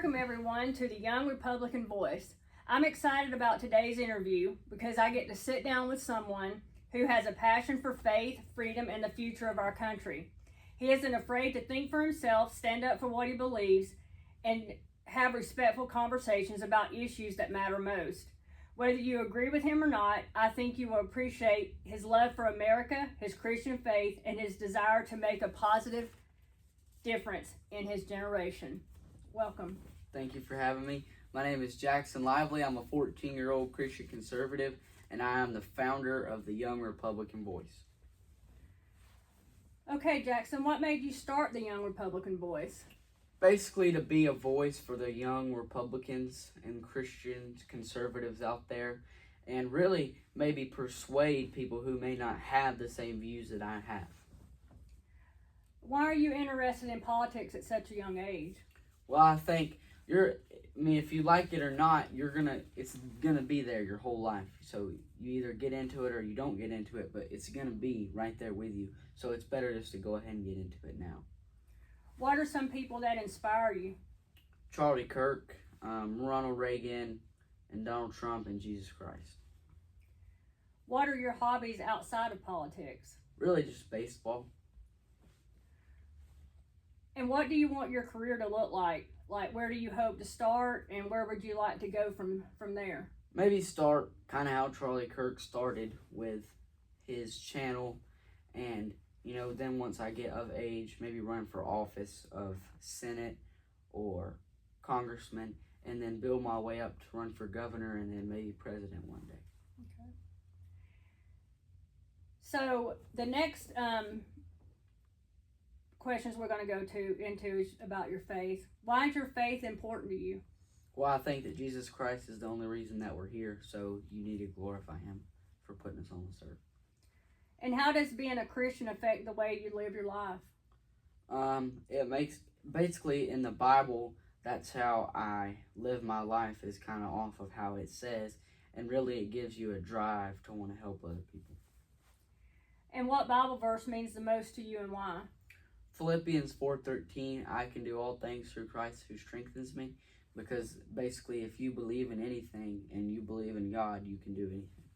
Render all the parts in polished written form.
Welcome everyone to the Young Republican Voice. I'm excited about today's interview because I get to sit down with someone who has a passion for faith, freedom, and the future of our country. He isn't afraid to think for himself, stand up for what he believes, and have respectful conversations about issues that matter most. Whether you agree with him or not, I think you will appreciate his love for America, his Christian faith, and his desire to make a positive difference in his generation. Welcome. Thank you for having me. My name is Jackson Lively. I'm a 14-year-old Christian conservative, and I am the founder of the Young Republican Voice. Okay, Jackson, what made you start the Young Republican Voice? Basically, to be a voice for the young Republicans and Christian conservatives out there, and really maybe persuade people who may not have the same views that I have. Why are you interested in politics at such a young age? Well, I think if you like it or not, it's gonna be there your whole life. So you either get into it or you don't get into it, but it's gonna be right there with you. So it's better just to go ahead and get into it now. What are some people that inspire you? Charlie Kirk, Ronald Reagan, and Donald Trump, and Jesus Christ. What are your hobbies outside of politics? Really just baseball. And what do you want your career to look like? Like, where do you hope to start, and where would you like to go from there? Maybe start kind of how Charlie Kirk started with his channel, and then once I get of age, maybe run for office of Senate or congressman, and then build my way up to run for governor and then maybe president one day. Okay. So the next questions we're going to go into is about your faith. Why is your faith important to you? Well, I think that Jesus Christ is the only reason that we're here, so you need to glorify him for putting us on this earth. And how does being a Christian affect the way you live your life? It makes, basically in the Bible, that's how I live my life, is kind of off of how it says, and really it gives you a drive to want to help other people. And what Bible verse means the most to you, and why? Philippians 4:13, I can do all things through Christ who strengthens me, because basically if you believe in anything and you believe in God, you can do anything.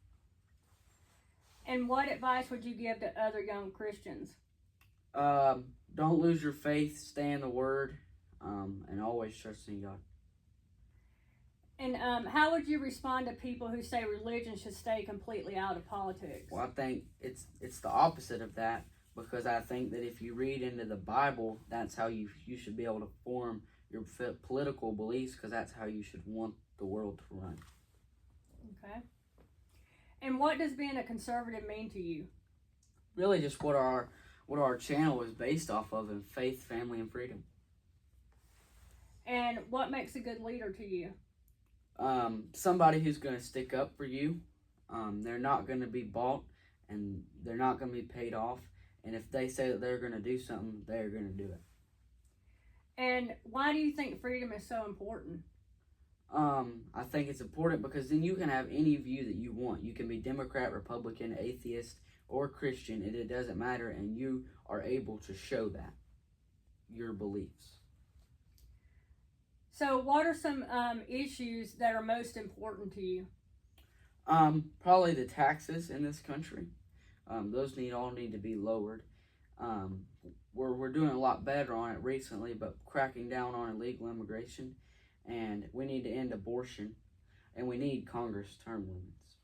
And what advice would you give to other young Christians? Don't lose your faith, stay in the Word, and always trust in God. And how would you respond to people who say religion should stay completely out of politics? Well, I think it's the opposite of that, because I think that if you read into the Bible, that's how you should be able to form your political beliefs, because that's how you should want the world to run. Okay. And what does being a conservative mean to you? Really just what our channel is based off of, in faith, family, and freedom. And what makes a good leader to you? Somebody who's going to stick up for you. They're not going to be bought, and they're not going to be paid off. And if they say that they're going to do something, they're going to do it. And why do you think freedom is so important? I think it's important because then you can have any view that you want. You can be Democrat, Republican, atheist, or Christian, and it doesn't matter, and you are able to show that, your beliefs. So what are some issues that are most important to you? Probably the taxes in this country. Those all need to be lowered. We're doing a lot better on it recently, but cracking down on illegal immigration, and we need to end abortion, and we need Congress term limits.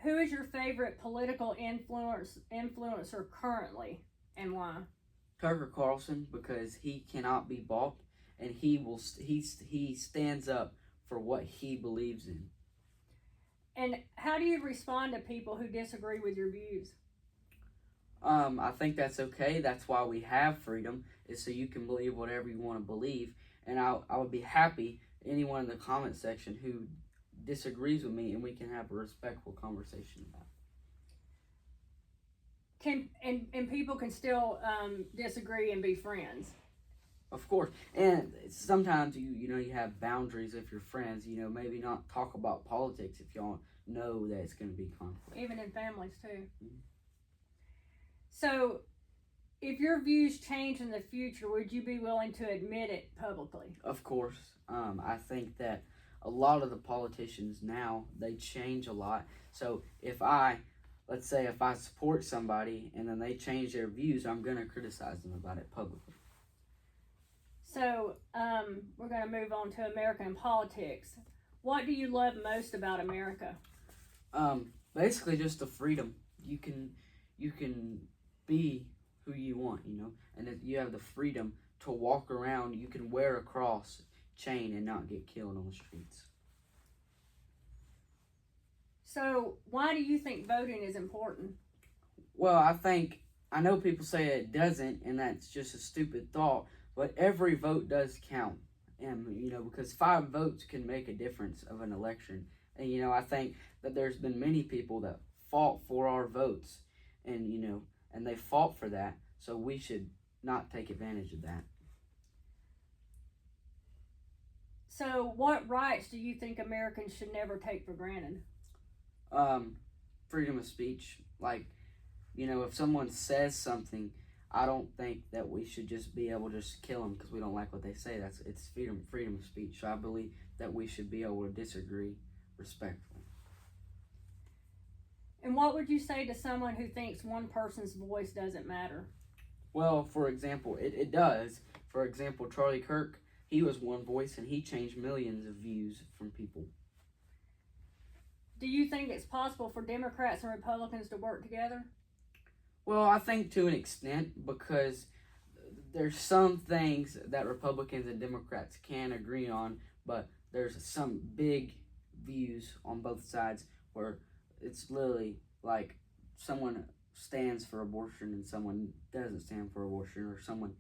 Who is your favorite political influencer currently, and why? Tucker Carlson, because he cannot be bought, and he stands up for what he believes in. And how do you respond to people who disagree with your views? I think that's okay. That's why we have freedom, is so you can believe whatever you want to believe. And I would be happy, anyone in the comment section who disagrees with me, and we can have a respectful conversation about it. And people can still disagree and be friends. Of course. And sometimes you have boundaries with your friends, maybe not talk about politics if y'all know that it's going to be conflict. Even in families too. Mm-hmm. So If your views change in the future, would you be willing to admit it publicly? Of course, I think that a lot of the politicians now, they change a lot. So let's say if I support somebody and then they change their views, I'm going to criticize them about it publicly. So, we're going to move on to American politics. What do you love most about America? Basically just the freedom. You can be who you want, and if you have the freedom to walk around, you can wear a cross chain and not get killed on the streets. So, why do you think voting is important? Well, I know people say it doesn't, and that's just a stupid thought, but every vote does count. And, because 5 votes can make a difference of an election. And, I think that there's been many people that fought for our votes, and, and they fought for that, so we should not take advantage of that. So, what rights do you think Americans should never take for granted? Freedom of speech. Like, if someone says something, I don't think that we should just be able to just kill them because we don't like what they say. It's freedom of speech. So I believe that we should be able to disagree respectfully. And what would you say to someone who thinks one person's voice doesn't matter? Well, for example, it does. For example, Charlie Kirk, he was one voice and he changed millions of views from people. Do you think it's possible for Democrats and Republicans to work together? Well, I think to an extent, because there's some things that Republicans and Democrats can agree on, but there's some big views on both sides where it's literally like someone stands for abortion and someone doesn't stand for abortion, or someone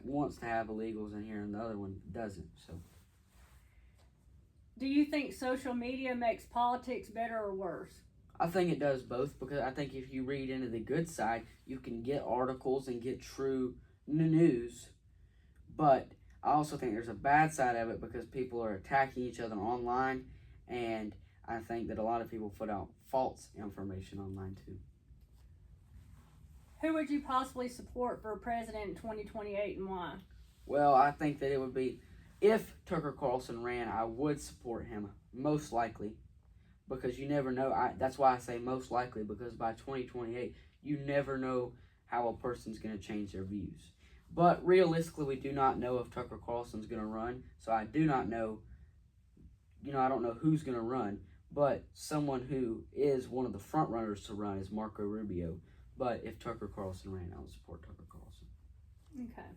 wants to have illegals in here and the other one doesn't. So, do you think social media makes politics better or worse? I think it does both, because I think if you read into the good side, you can get articles and get true news. But I also think there's a bad side of it because people are attacking each other online, and I think that a lot of people put out false information online too. Who would you possibly support for president in 2028 and why? Well, I think that it would be, if Tucker Carlson ran, I would support him, most likely. Because you never know. That's why I say most likely, because by 2028, you never know how a person's going to change their views. But realistically, we do not know if Tucker Carlson's going to run. So I do not know, I don't know who's going to run. But someone who is one of the front runners to run is Marco Rubio. But if Tucker Carlson ran, I would support Tucker Carlson. Okay.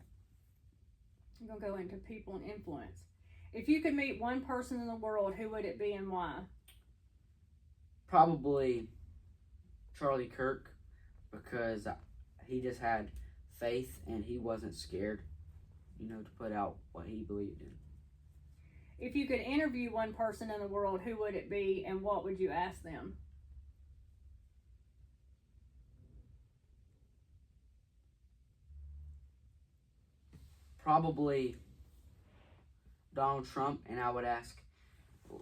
I'm going to go into people and influence. If you could meet one person in the world, who would it be and why? Probably Charlie Kirk, because he just had faith and he wasn't scared, to put out what he believed in. If you could interview one person in the world, who would it be and what would you ask them? Probably Donald Trump, and I would ask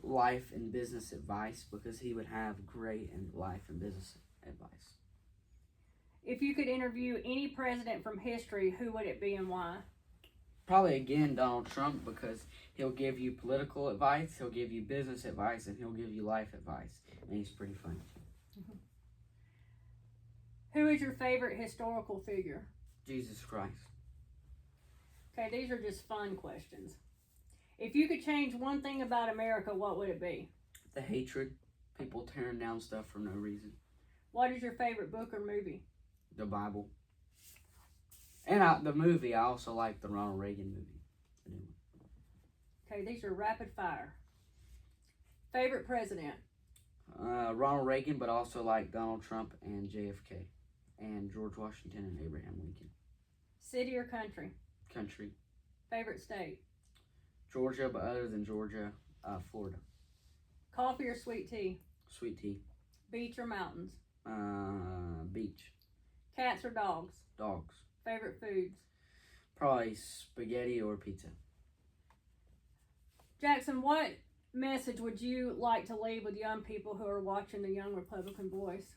life and business advice, because he would have great life and business advice. If you could interview any president from history, who would it be and why? Probably again Donald Trump, because he'll give you political advice, he'll give you business advice, and he'll give you life advice, and he's pretty funny too. Mm-hmm. Who is your favorite historical figure? Jesus Christ. Okay, these are just fun questions. If you could change one thing about America, what would it be? The hatred. People tearing down stuff for no reason. What is your favorite book or movie? The Bible. And the movie, I also like the Ronald Reagan movie. Okay, these are rapid fire. Favorite president? Ronald Reagan, but also like Donald Trump and JFK. And George Washington and Abraham Lincoln. City or country? Country. Favorite state? Georgia, but other than Georgia, Florida. Coffee or sweet tea? Sweet tea. Beach or mountains? Beach. Cats or dogs? Dogs. Favorite foods? Probably spaghetti or pizza. Jackson, what message would you like to leave with young people who are watching the Young Republican Voice?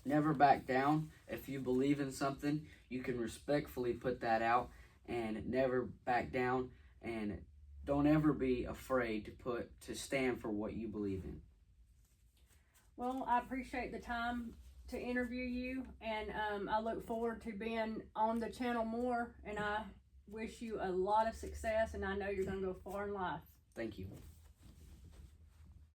never back down. If you believe in something, you can respectfully put that out and never back down, and don't ever be afraid to stand for what you believe in. Well, I appreciate the time to interview you, and I look forward to being on the channel more, and I wish you a lot of success, and I know you're going to go far in life. Thank you.